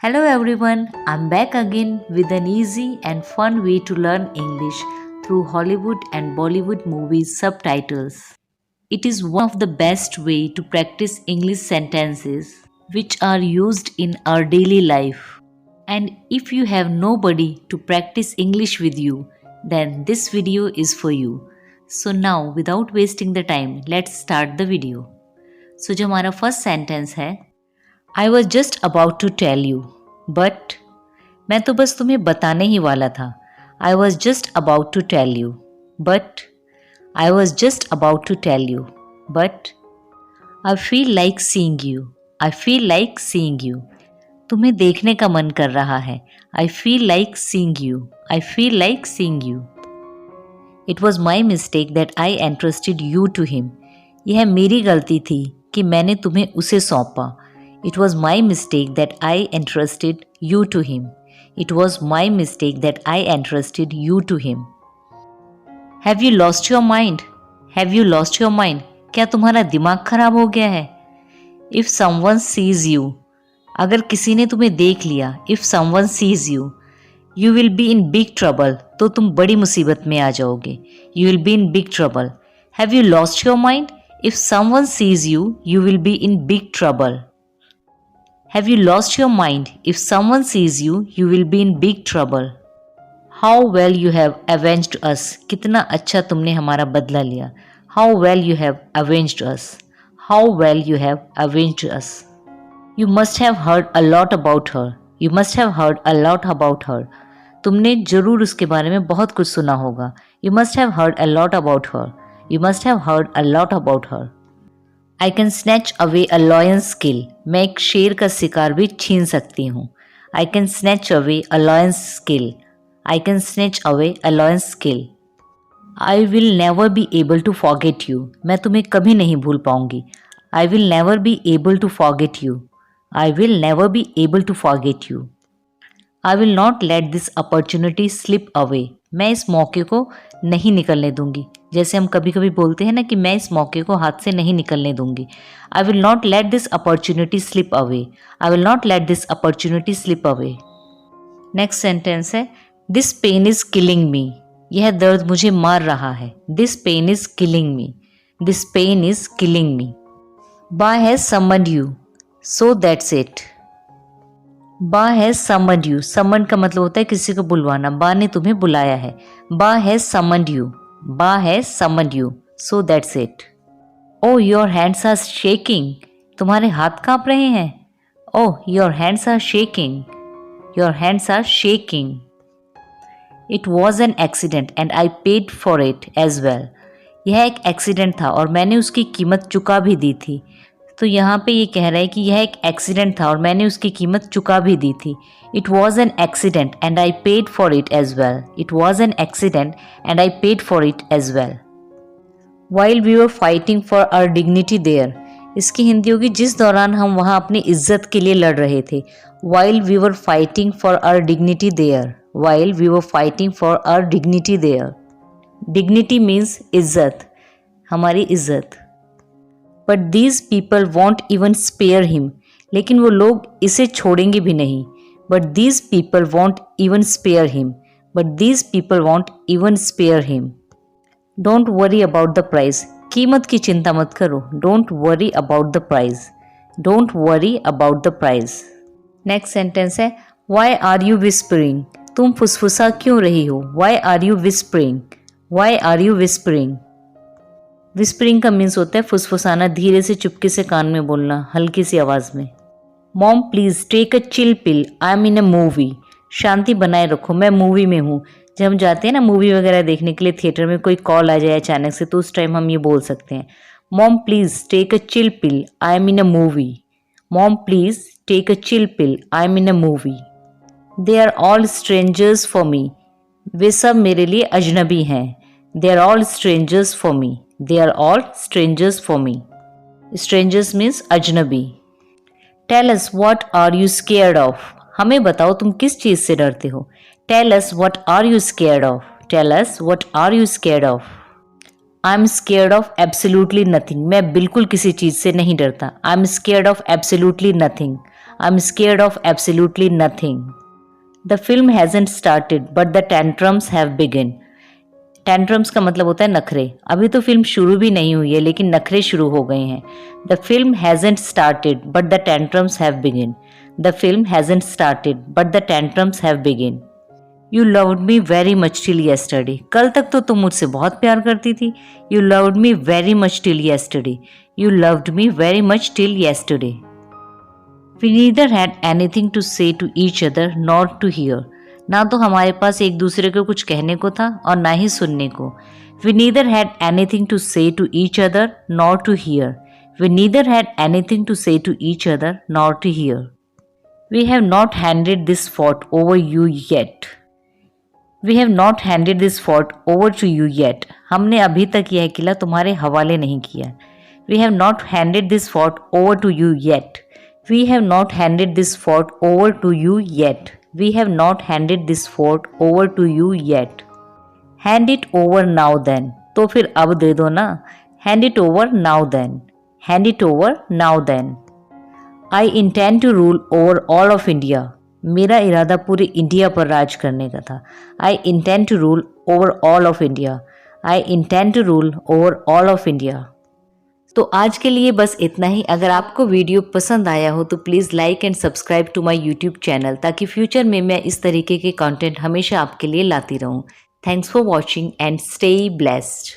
Hello everyone, I'm back again with an easy and fun way to learn English through Hollywood and Bollywood movies subtitles. It is one of the best way to practice English sentences which are used in our daily life. And if you have nobody to practice English with you, then this video is for you. So now without wasting the time, let's start the video. So जो हमारा first sentence है I was just about to tell you, but मैं तो बस तुम्हें बताने ही वाला था. I was just about to tell you, but I was just about to tell you, but I feel like seeing you. I feel like seeing you. तुम्हें देखने का मन कर रहा है. I feel like seeing you. I feel like seeing you. It was my mistake that I entrusted you to him. यह मेरी गलती थी कि मैंने तुम्हें उसे सौंपा. It was my mistake that I entrusted you to him. It was my mistake that I entrusted you to him. Have you lost your mind? Have you lost your mind? क्या तुम्हारा दिमाग खराब हो गया है? If someone sees you, अगर किसी ने तुम्हें देख लिया, if someone sees you, you will be in big trouble, तो तुम बड़ी मुसीबत में आ जाओगे. You will be in big trouble. Have you lost your mind? If someone sees you, you will be in big trouble. Have you lost your mind? If someone sees you, you will be in big trouble. How well you have avenged us. कितना अच्छा तुमने हमारा बदला लिया. How well you have avenged us. How well you have avenged us. You must have heard a lot about her. You must have heard a lot about her. तुमने जरूर उसके बारे में बहुत कुछ सुना होगा. You must have heard a lot about her. You must have heard a lot about her. I can snatch away a lion's kill. मैं एक शेर का शिकार भी छीन सकती हूँ. I can snatch away a lion's kill. I can snatch away a lion's kill. I will never be able to forget you. मैं तुम्हें कभी नहीं भूल पाऊंगी. I will never be able to forget you. I will never be able to forget you. I will not let this opportunity slip away. मैं इस मौके को नहीं निकलने दूंगी. जैसे हम कभी कभी बोलते हैं ना कि मैं इस मौके को हाथ से नहीं निकलने दूंगी. I will not let this opportunity slip away. I will not let this opportunity slip away. Next sentence है This pain is killing me. यह दर्द मुझे मार रहा है. This pain is killing me. This pain is killing me. Ba has summoned you. So that's it. बा has summoned you. समन का मतलब होता है किसी को बुलवाना. बा ने तुम्हें बुलाया है. Ba has summoned you. Ba has summoned you. So that's it. Oh your hands are shaking. तुम्हारे हाथ कांप रहे हैं. Oh your hands are shaking. Your hands are shaking. It was an accident and I paid for it as well. यह एक accident था और मैंने उसकी कीमत चुका भी दी थी. तो यहाँ पे ये कह रहा है कि यह एक एक्सीडेंट था और मैंने उसकी कीमत चुका भी दी थी. It was an accident and I paid for it as well. It was an accident and I paid for it as well. While we were fighting for our dignity there. इसकी हिंदी होगी जिस दौरान हम वहाँ अपनी इज्जत के लिए लड़ रहे थे. While we were fighting for our dignity there. While we were fighting for our dignity there. Dignity means इज्जत, हमारी इज्जत. But these people won't even spare him. लेकिन वो लोग इसे छोड़ेंगे भी नहीं. But these people won't even spare him. But these people won't even spare him. Don't worry about the price. कीमत की चिंता मत करो. Don't worry about the price. Don't worry about the price. Next sentence है why are you whispering. तुम फुसफुसा क्यों रही हो. Why are you whispering. Why are you whispering. Whispering का मीन्स होता है फुसफुसाना, धीरे से चुपके से कान में बोलना, हल्की सी आवाज़ में. Mom please take a chill pill. I am in a movie. शांति बनाए रखो, मैं मूवी में हूँ. जब हम जाते हैं ना मूवी वगैरह देखने के लिए थिएटर में, कोई कॉल आ जाए अचानक से, तो उस टाइम हम ये बोल सकते हैं mom please take a chill pill. I am in a movie. Mom please take a chill pill. I am in a movie. They are all strangers for me. वे सब मेरे लिए अजनबी हैं. They are all strangers for me. They are all strangers for me. Strangers means अजनबी. Tell us what are you scared of. हमें बताओ तुम किस चीज़ से डरते हो. Tell us what are you scared of. Tell us what are you scared of. I'm scared of absolutely nothing. मैं बिल्कुल किसी चीज़ से नहीं डरता. I'm scared of absolutely nothing. I'm scared of absolutely nothing. The film hasn't started, but the tantrums have begun. Tantrums का मतलब होता है नखरे. अभी तो फिल्म शुरू भी नहीं हुई है, लेकिन नखरे शुरू हो गए हैं. The film hasn't started, but the tantrums have begun. The film hasn't started, but the tantrums have begun. You loved me very much till yesterday. कल तक तो तुम मुझसे बहुत प्यार करती थी. You loved me very much till yesterday. You loved me very much till yesterday. We neither had anything to say to each other nor to hear. ना तो हमारे पास एक दूसरे को कुछ कहने को था और ना ही सुनने को. We neither had anything to say to each other nor to hear. We neither had anything to say to each other nor to hear. We have not handed this fort over you yet. We have not handed this fort over to you yet. हमने अभी तक यह किला तुम्हारे हवाले नहीं किया. We have not handed this fort over to you yet. We have not handed this fort over to you yet. We have not handed this fort over to you yet. Hand it over now then. तो फिर अब दे दो ना. Hand it over now then. Hand it over now then. I intend to rule over all of India. मेरा इरादा पूरे India पर राज करने का था. I intend to rule over all of India. I intend to rule over all of India. तो आज के लिए बस इतना ही. अगर आपको वीडियो पसंद आया हो तो please like and subscribe to my YouTube channel, ताकि फ्यूचर में मैं इस तरीके के कंटेंट हमेशा आपके लिए लाती रहूं. Thanks for watching and stay blessed.